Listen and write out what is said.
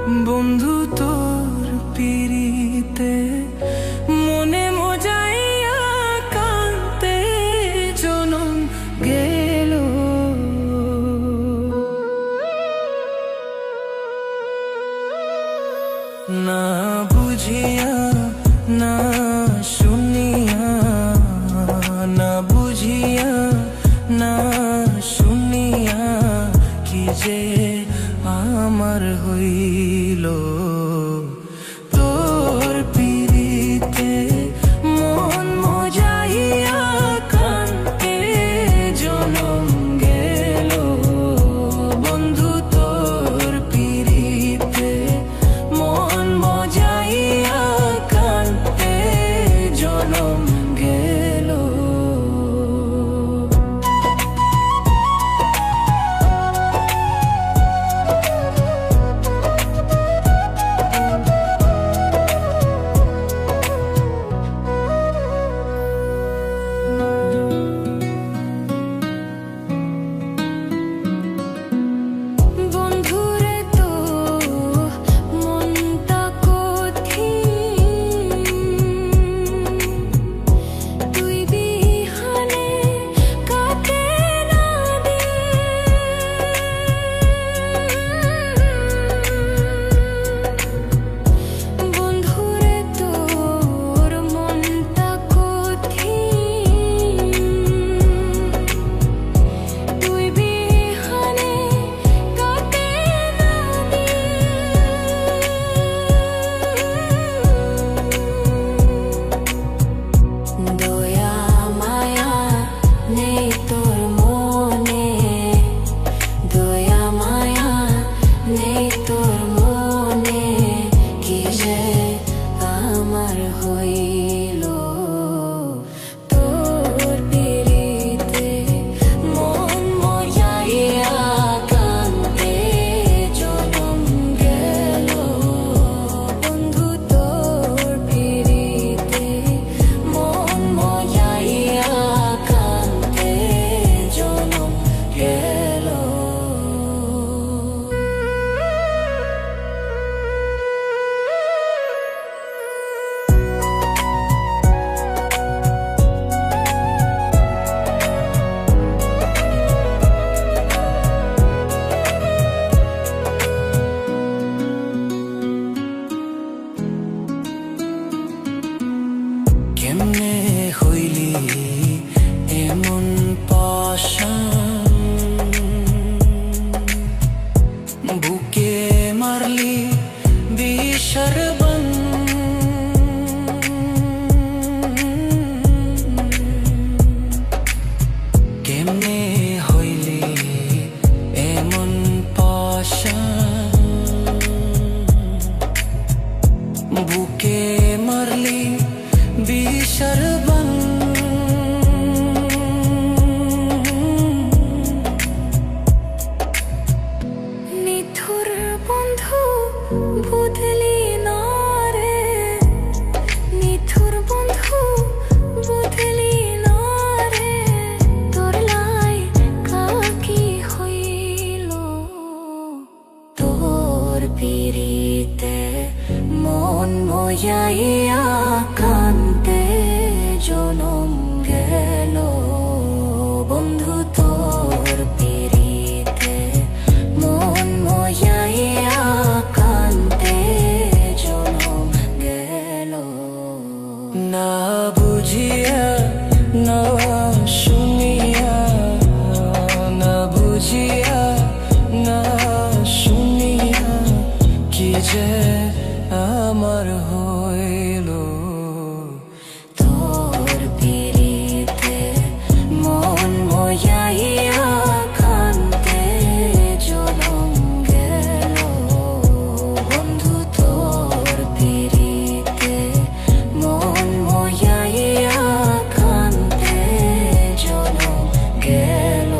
বন্ধু তোর পিরিতে মনে মজাইয়া কান্তে জনম গেল। না বুঝিয়া না শুনিয়া, না বুঝিয়া না শুনিয়া কি যে আমার হইল। তোর পিরিতে মন মজাইয়া কান্তে জনম গেল। বন্ধু তোর পিরিতে মন মজাইয়া কান্তে জনম গেল। কেমনে হইলি এমন পাশান, বুকে মারলি বিষর বান। কেমনে হইলি এমন পাশান, বুকে মারলি বিষর বান। নিথুর বন্ধু বুঝলি না রে, নিথুর বন্ধু বুঝলি না রে, তোর লাই কাকি হইল। তোর পিরিতে মন মজাইয়া কান্তে জনম গেল। বন্ধু তোর পিরিতে মন মজাইয়া কান্তে জনম গেল। না বুঝিয়া না শুনিয়া, না বুঝিয়া না শুনিয়া কি যে আমার হইল। তোর পিরিতে মন মজাইয়া কান্তে জনম গেল। বন্ধু তোর পিরিতে মন মজাইয়া কান্তে জনম গেল।